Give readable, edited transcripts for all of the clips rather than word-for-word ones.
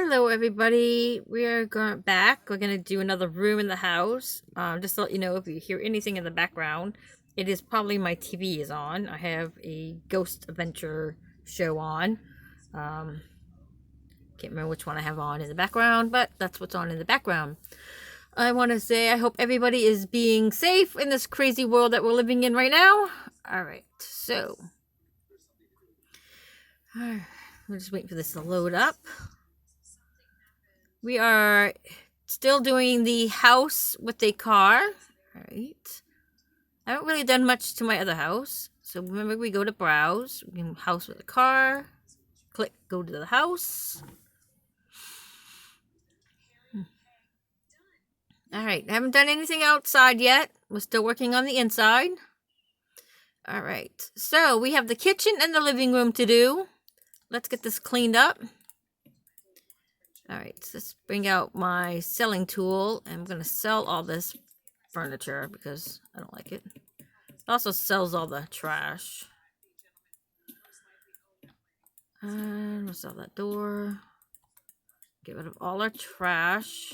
Hello, everybody. We are going back. We're going to do another room in the house. Just to let you know, if you hear anything in the background, it is probably my TV is on. I have a Ghost Adventure show on. Um, can't remember which one I have on in the background, but that's what's on in the background. I want to say I hope everybody is being safe in this crazy world that we're living in right now. All right, so we're just waiting for this to load up. We are still doing the house with a car. All right. I haven't really done much to my other house. So remember, we go to browse, we can house with a car, click go to the house. All right, I haven't done anything outside yet. We're still working on the inside. All right, so we have the kitchen and the living room to do. Let's get this cleaned up. All right, so let's bring out my selling tool. I'm going to sell all this furniture because I don't like it. It also sells all the trash. And we'll sell that door. Get rid of all our trash.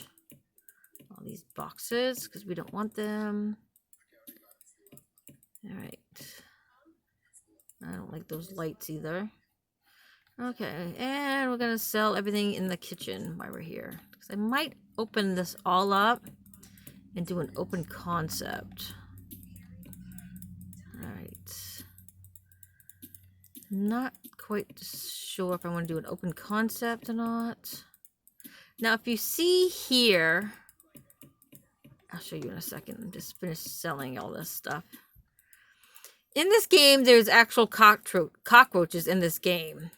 All these boxes because we don't want them. All right. I don't like those lights either. Okay, and we're gonna sell everything in the kitchen while we're here. Because I might open this all up and do an open concept. Alright. Not quite sure if I want to do an open concept or not. Now, if you see here, I'll show you in a second. I'm just finished selling all this stuff. In this game, there's actual cockroaches in this game.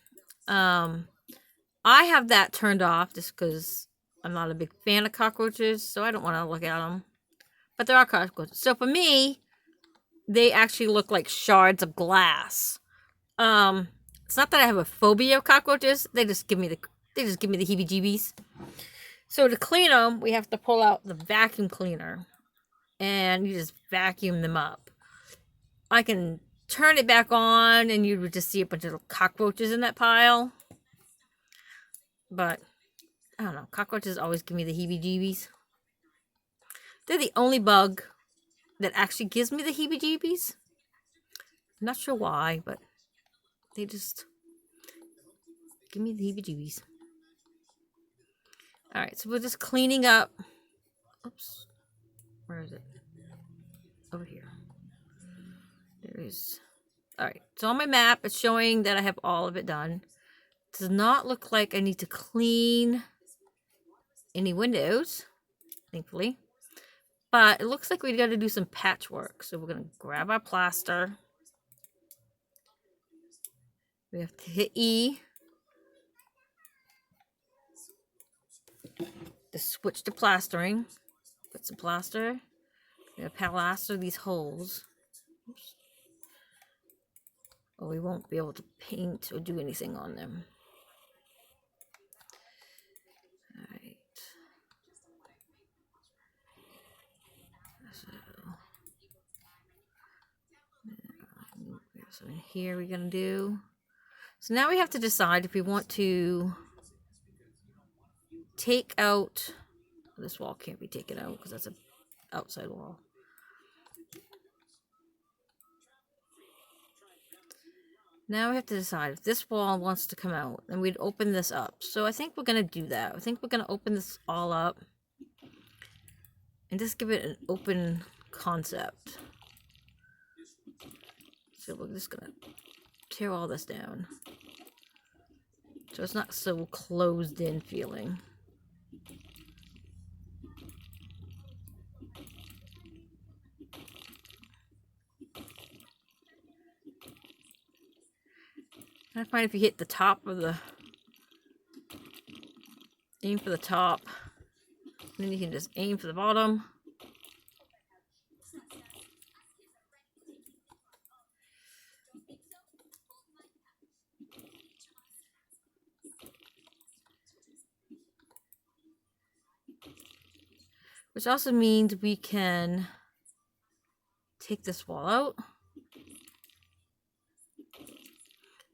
I have that turned off just because I'm not a big fan of cockroaches, so I don't want to look at them. But there are cockroaches. So for me, they actually look like shards of glass. It's not that I have a phobia of cockroaches. They just give me the heebie-jeebies. So to clean them, we have to pull out the vacuum cleaner, and you just vacuum them up. I can turn it back on, and you would just see a bunch of cockroaches in that pile. But I don't know. Cockroaches always give me the heebie-jeebies. They're the only bug that actually gives me the heebie-jeebies. I'm not sure why, but they just give me the heebie-jeebies. Alright, so we're just cleaning up. Oops. Where is it? Over here. There is. Alright, so on my map, it's showing that I have all of it done. It does not look like I need to clean any windows, thankfully. But it looks like we got to do some patchwork. So we're going to grab our plaster. We have to hit E to switch to plastering. Put some plaster. We're going to plaster these holes. Oops. Or we won't be able to paint or do anything on them. Alright. So in here we're going to do. So now we have to decide if we want to take out. This wall can't be taken out because that's an outside wall. Now we have to decide if this wall wants to come out, then we'd open this up. So I think we're going to do that. I think we're going to open this all up and just give it an open concept. So we're just going to tear all this down. So it's not so closed in feeling. I find if you hit the top of the, aim for the top, then you can just aim for the bottom. Which also means we can take this wall out.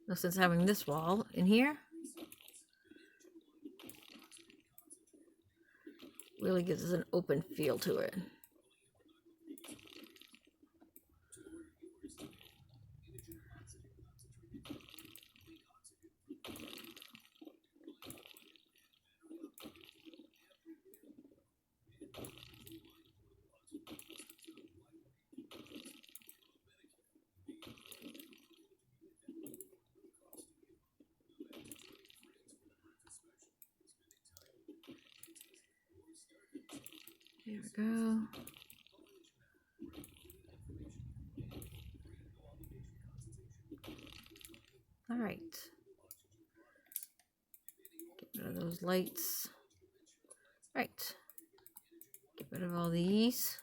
No sense having this wall in here. Really gives us an open feel to it. There we go. All right. Get rid of those lights. Right. Get rid of all these.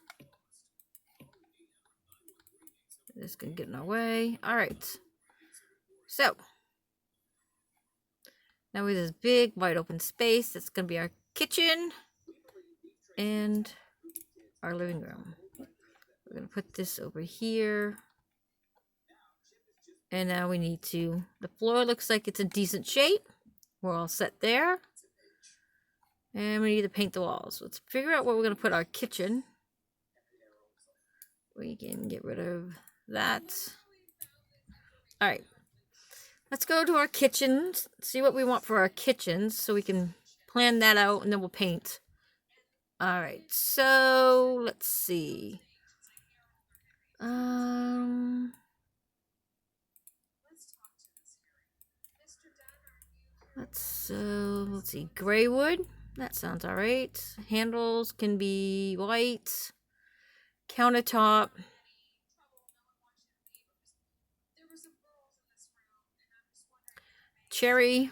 This can get in our way. All right. So now we have this big wide open space. That's going to be our kitchen and our living room. We're going to put this over here. And now we need to, the floor looks like it's in decent shape. We're all set there. And we need to paint the walls. Let's figure out where we're going to put our kitchen. We can get rid of that. All right. Let's go to our kitchens, see what we want for our kitchens so we can plan that out and then we'll paint. All right. So let's see. Let's see, gray wood. That sounds all right. Handles can be white. Countertop. Cherry.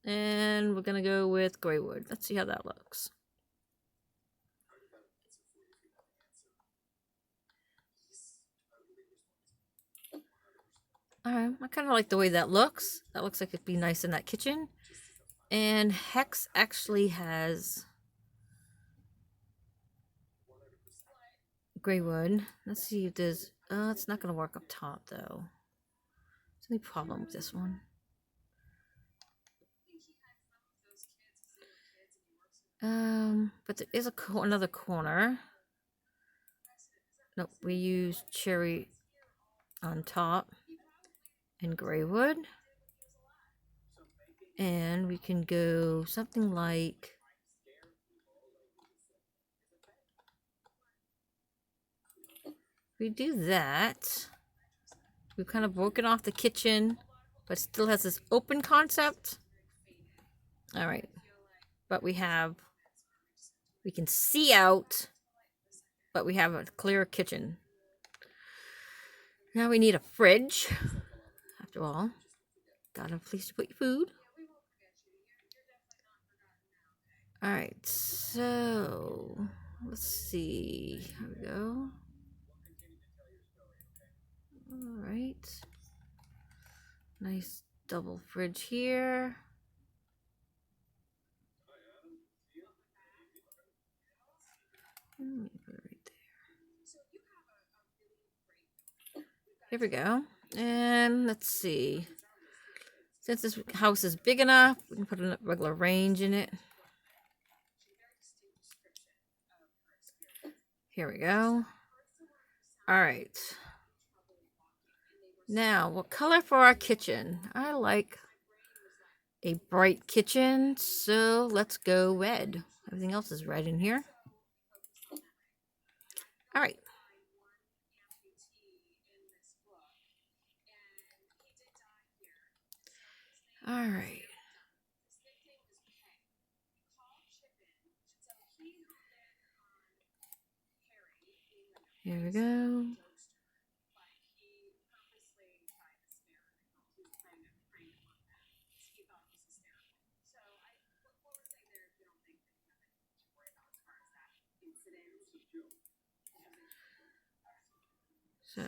And we're gonna go with gray wood. Let's see how that looks. I kind of like the way that looks. That looks like it'd be nice in that kitchen. And Hex actually has gray wood. Let's see if there's... it's not going to work up top, though. Is there any problem with this one? But there is another corner. Nope, we use cherry on top and gray wood. And we can go something like... we do that. We've kind of broken off the kitchen, but still has this open concept. All right. But we can see out, but we have a clear kitchen. Now we need a fridge. After all, got a place to put your food. All right, so let's see. Here we go. All right. Nice double fridge here. Let me put it right there. Here we go. And let's see. Since this house is big enough, we can put a regular range in it. Here we go. All right. Now, what color for our kitchen? I like a bright kitchen, so let's go red. Everything else is red in here. All right. All right. Here we go. So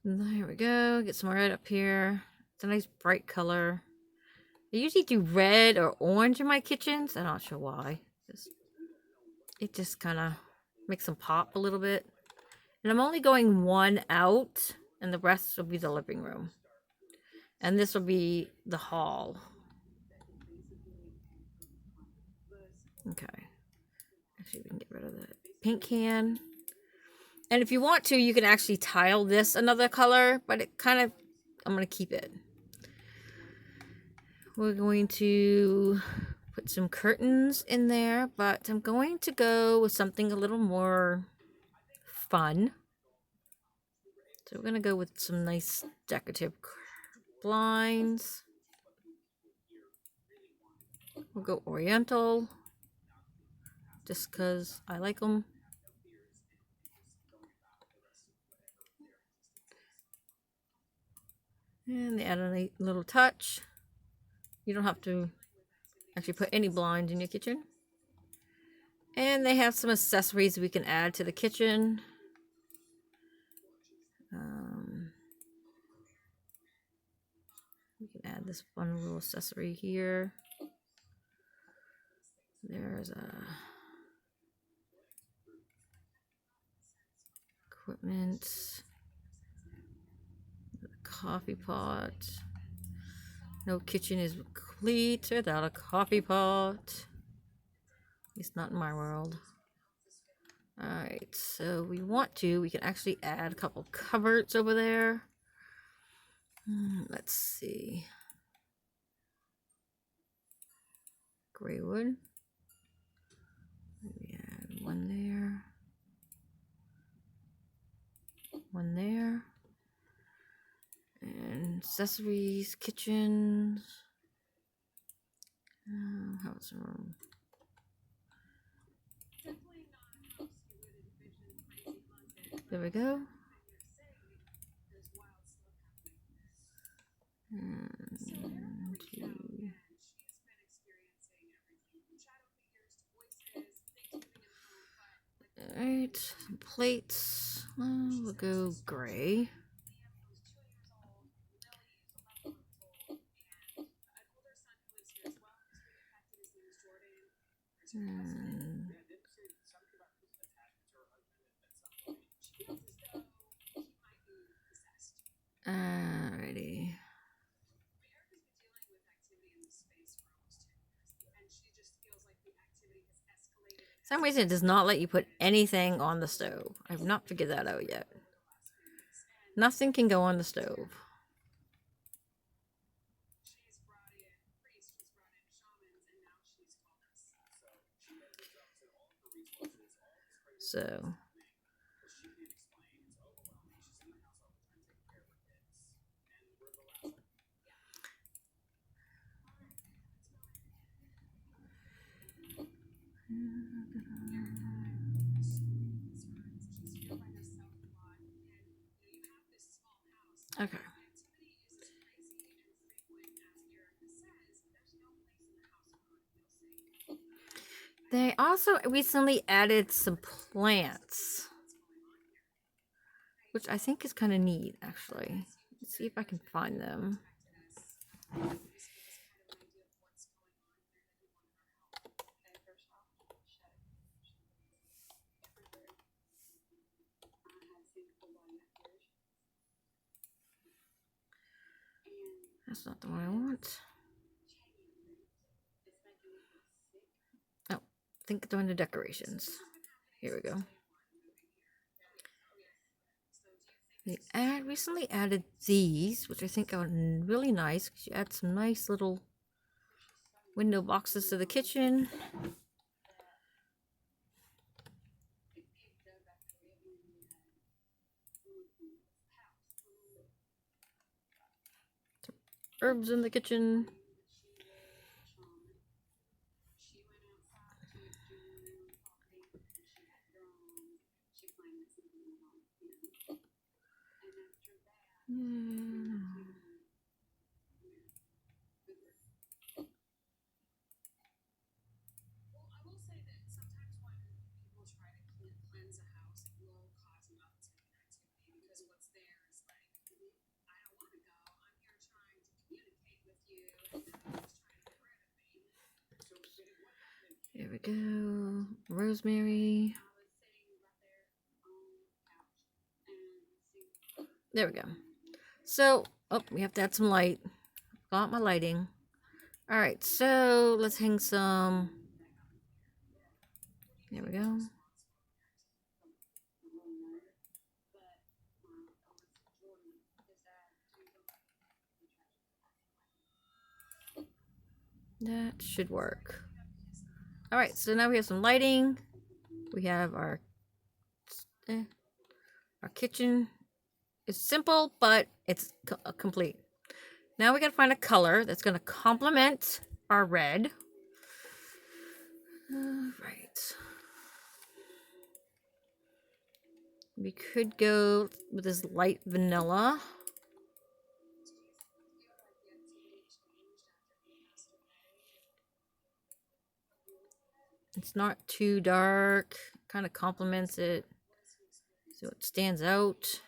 there we go. Get some red up here. It's a nice bright color. I usually do red or orange in my kitchens. I'm not sure why. It just kind of makes them pop a little bit. And I'm only going one out, and the rest will be the living room. And this will be the hall. Okay. Actually, we can get rid of the paint can. And if you want to, you can actually tile this another color, but it kind of, I'm going to keep it. We're going to put some curtains in there, but I'm going to go with something a little more fun. So we're going to go with some nice decorative blinds. We'll go Oriental, just because I like them. And they add a little touch. You don't have to actually put any blinds in your kitchen. And they have some accessories we can add to the kitchen. We can add this fun little accessory here. There's a equipment, coffee pot. No kitchen is complete without a coffee pot. At least not in my world. Alright, so we can actually add a couple cupboards over there. Let's see. Gray wood. Maybe add one there. One there. And accessories, kitchens. How's the room? There we go. Alright, some plates. We'll go gray. Alrighty. For some reason it does not let you put anything on the stove. I have not figured that out yet. Nothing can go on the stove. So okay. They also recently added some plants, which I think is kind of neat, actually. Let's see if I can find them. That's not the one I want. Oh, I think they're under decorations. Here we go. They recently added these, which I think are really nice, because you add some nice little window boxes to the kitchen. Some herbs in the kitchen. go. Rosemary. There we go. So, oh, we have to add some light. Got my lighting. All right, so let's hang some. There we go. That should work. All right, so now we have some lighting. We have our kitchen. It's simple, but it's complete. Now we gotta find a color that's gonna complement our red. All right. We could go with this light vanilla. It's not too dark, kind of complements it so it stands out.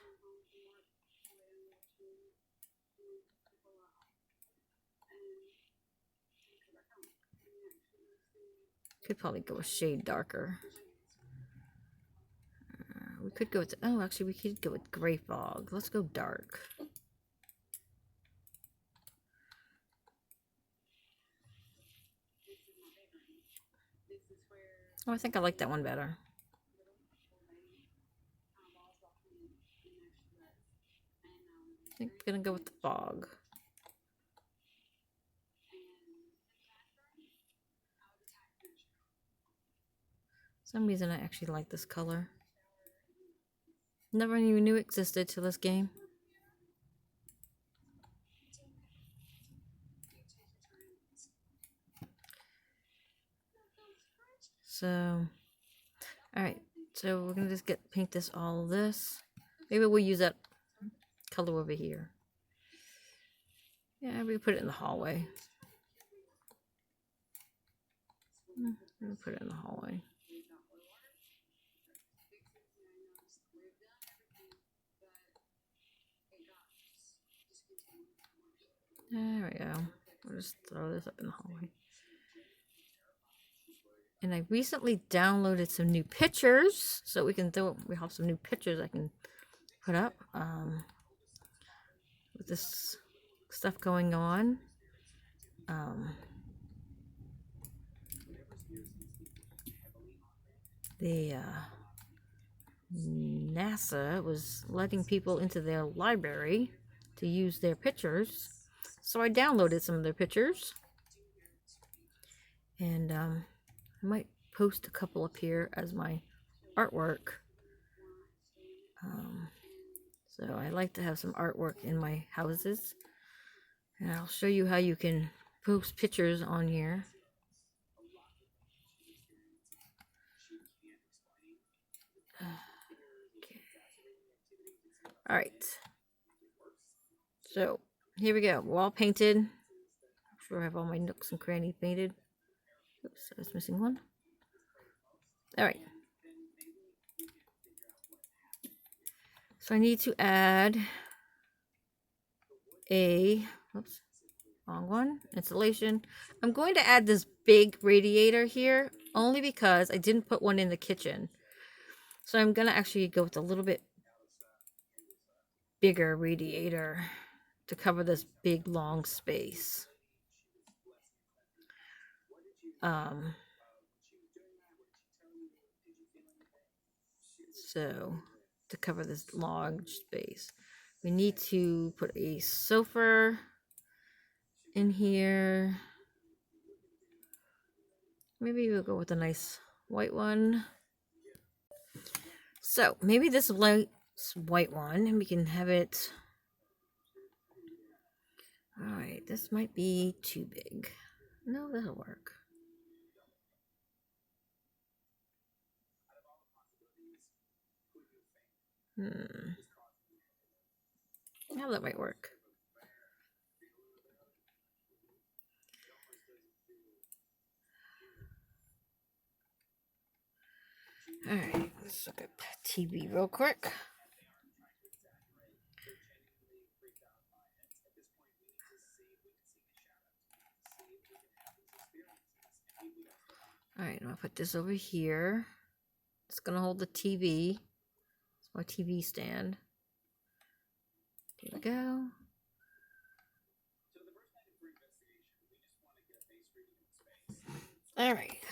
Could probably go a shade darker. We could go with, oh, actually, we could go with gray fog. Let's go dark. Oh, I think I like that one better. I think I'm gonna go with the fog. For some reason I actually like this color. Never even knew it existed till this game. So, alright. So we're gonna just paint this all of this. Maybe we'll use that color over here. Yeah, we put it in the hallway. We'll put it in the hallway. There we go. We'll just throw this up in the hallway. And I recently downloaded some new pictures, so we have some new pictures I can put up with this stuff going on. The NASA was letting people into their library to use their pictures, so I downloaded some of their pictures, and I might post a couple up here as my artwork. So I like to have some artwork in my houses, and I'll show you how you can post pictures on here. Okay. All right. So here we go. Wall painted. I'm sure I have all my nooks and crannies painted. Oops, I was missing one. All right. So I need to add oops, wrong one, insulation. I'm going to add this big radiator here only because I didn't put one in the kitchen. So I'm going to actually go with a little bit bigger radiator to cover this big long space. So to cover this large space, we need to put a sofa in here. Maybe we'll go with a nice white one. So maybe this white one, and we can have it. All right, this might be too big. No, that'll work. Now that might work. All right, let's look at TV real quick. All right, I'm gonna put this over here. It's gonna hold the TV. It's my TV stand. Here we go. All right.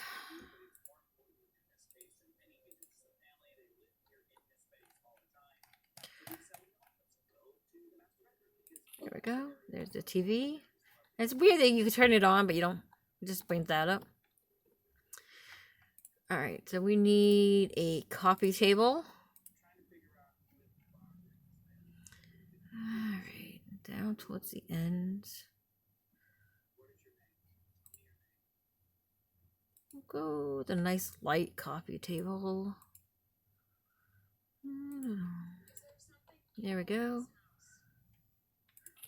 There we go. There's the TV. It's weird that you can turn it on, but you don't. It just brings that up. All right, so we need a coffee table. All right, down towards the end. We'll go with a nice light coffee table. There we go.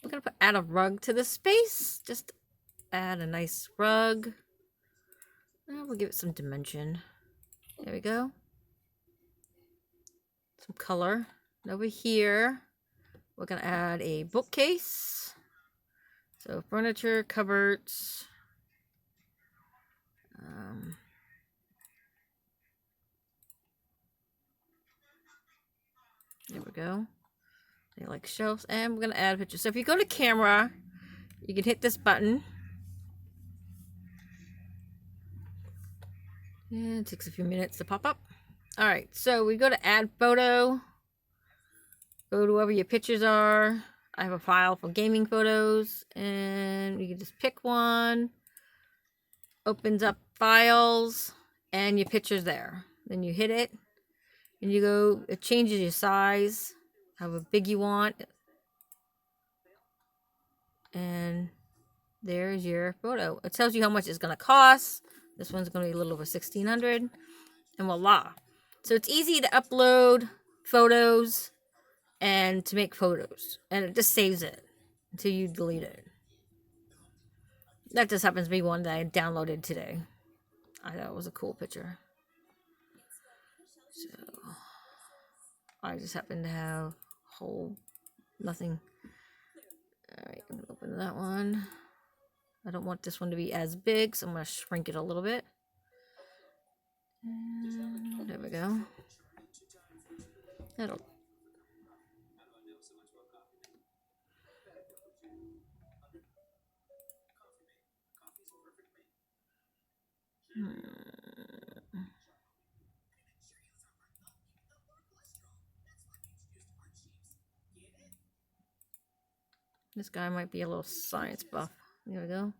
We're gonna add a rug to the space. Just add a nice rug. We'll give it some dimension. There we go. Some color. And over here, we're gonna add a bookcase. So furniture, cupboards. There we go. They like shelves, and we're gonna add pictures. So if you go to camera, you can hit this button. And it takes a few minutes to pop up. All right, so we go to add photo. Go to wherever your pictures are. I have a file for gaming photos, and you can just pick one. Opens up files, and your picture's there. Then you hit it, and you go. It changes your size, however big you want, and there's your photo. It tells you how much it's gonna cost. This one's gonna be a little over $1,600, and voila. So it's easy to upload photos and to make photos, and it just saves it until you delete it. That just happens to be one that I downloaded today. I thought it was a cool picture. So I just happen to have whole nothing. All right, I'm gonna open that one. I don't want this one to be as big, so I'm gonna shrink it a little bit. And there we go. That'll. This guy might be a little science buff. There we go.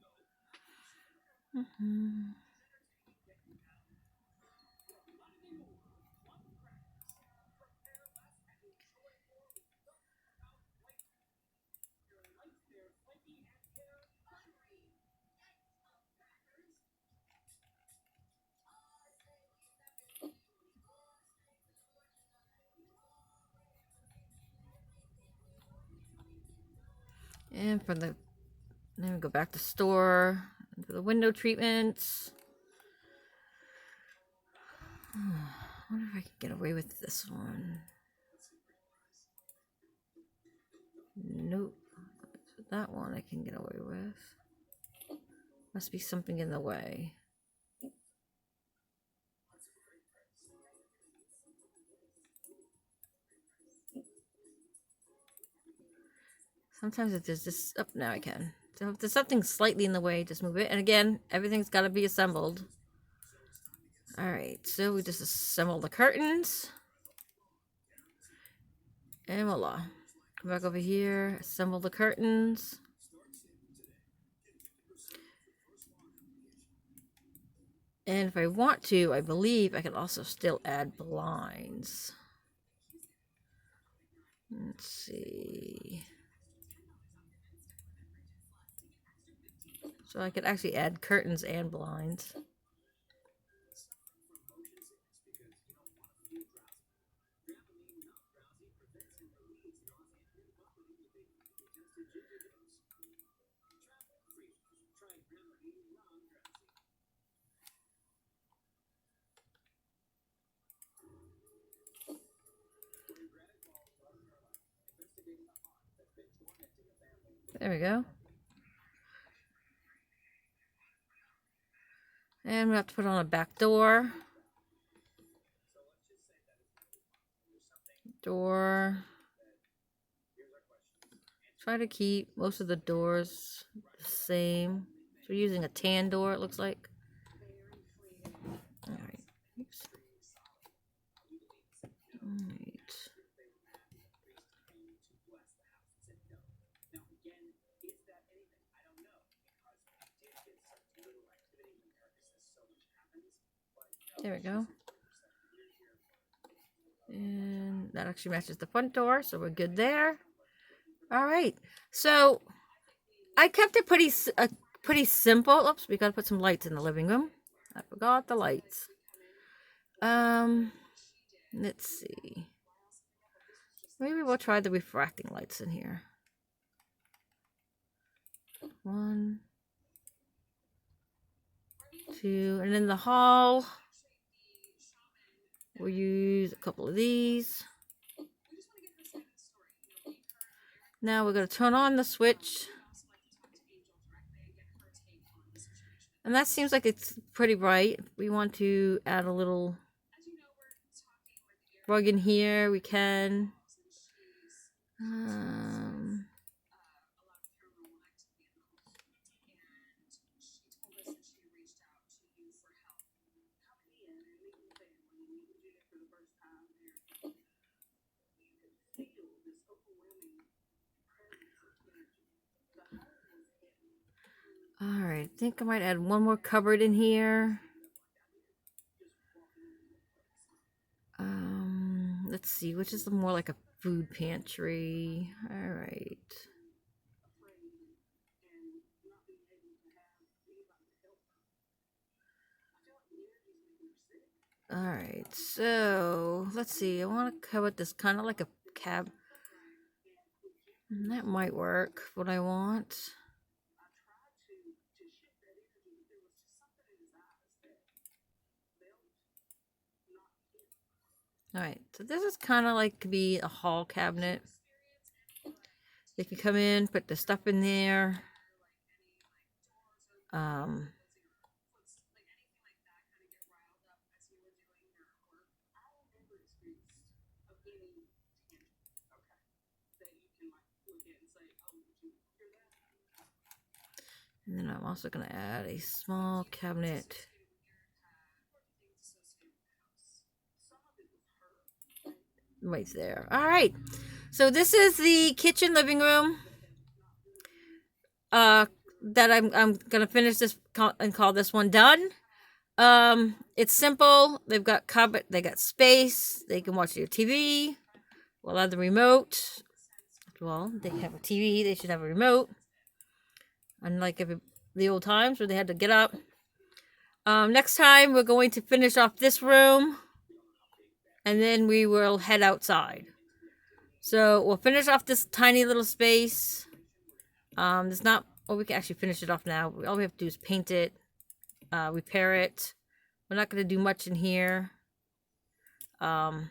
And for the, then we go back to store. And for the window treatments. I wonder if I can get away with this one. Nope. That one I can get away with. Must be something in the way. Sometimes if there's just, oh, now I can. So if there's something slightly in the way, just move it. And again, everything's got to be assembled. All right, so we just assemble the curtains. And voila. Come back over here, assemble the curtains. And if I want to, I believe I can also still add blinds. Let's see. So I could actually add curtains and blinds. There we go. And we have to put on a back door. Door. Try to keep most of the doors the same. So we're using a tan door, it looks like. Alright. Oops. Alright. There we go. And that actually matches the front door, so we're good there. All right. So I kept it pretty simple. Oops, we got to put some lights in the living room. I forgot the lights. Let's see. Maybe we'll try the refracting lights in here. 1, 2, and in the hall, we'll use a couple of these. Now we're going to turn on the switch. And that seems like it's pretty bright. We want to add a little rug in here. We can. Alright, I think I might add one more cupboard in here. Let's see, which is more like a food pantry. Alright. Alright, so let's see. I want to cover this kind of like a cab. That might work, what I want. Alright, so this is kind of like could be a hall cabinet. They can come in, put the stuff in there. And then I'm also going to add a small cabinet. Right there. All right. So this is the kitchen living room. That I'm gonna finish this and call this one done. It's simple. They've got cupboard. They got space. They can watch their TV. We'll have the remote. Well, they have a TV. They should have a remote. Unlike the old times where they had to get up. Next time we're going to finish off this room. And then we will head outside. So we'll finish off this tiny little space. There's not, well, we can actually finish it off now. All we have to do is paint it, repair it. We're not going to do much in here. So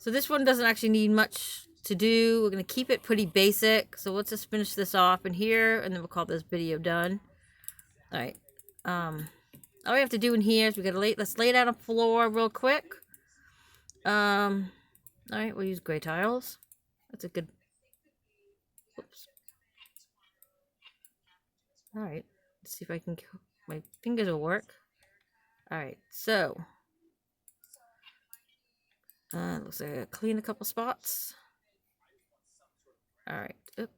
this one doesn't actually need much to do. We're going to keep it pretty basic. So let's just finish this off in here, and then we'll call this video done. All right. All we have to do in here is let's lay down a floor real quick. All right, we'll use gray tiles. That's a good. Oops. All right, let's see if I can. My fingers will work. All right, so looks like I clean a couple spots. All right,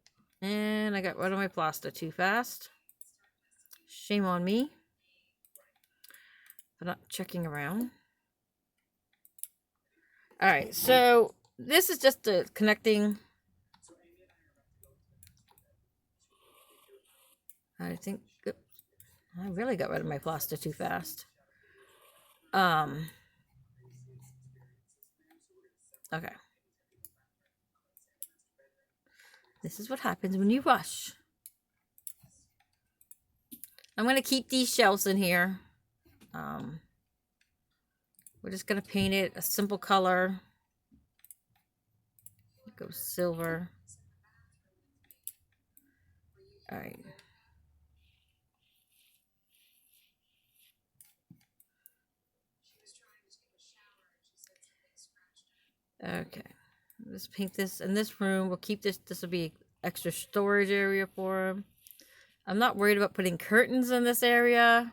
and I got rid of my plaster too fast. Shame on me for not checking around. All right, so this is just the connecting. I think I really got rid of my plaster too fast. Okay. This is what happens when you rush. I'm going to keep these shelves in here. We're just going to paint it a simple color. Go silver. All right. Okay. Let's paint this in this room. We'll keep this. This will be extra storage area for him. I'm not worried about putting curtains in this area.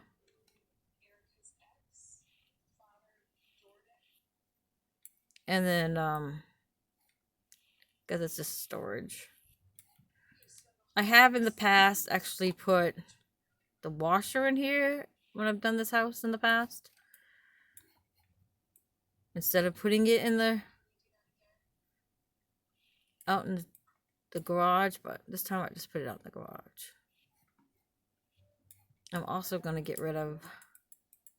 And then, because it's just storage. I have in the past actually put the washer in here when I've done this house in the past. Instead of putting it in the out in the garage, but this time I just put it out in the garage. I'm also going to get rid of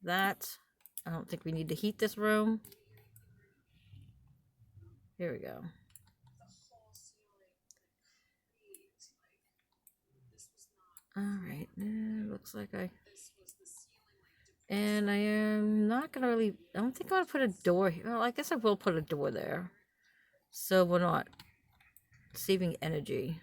that. I don't think we need to heat this room. Here we go. Alright, looks like and I am not gonna really, I don't think I'm gonna put a door here. Well, I guess I will put a door there. So we're not saving energy.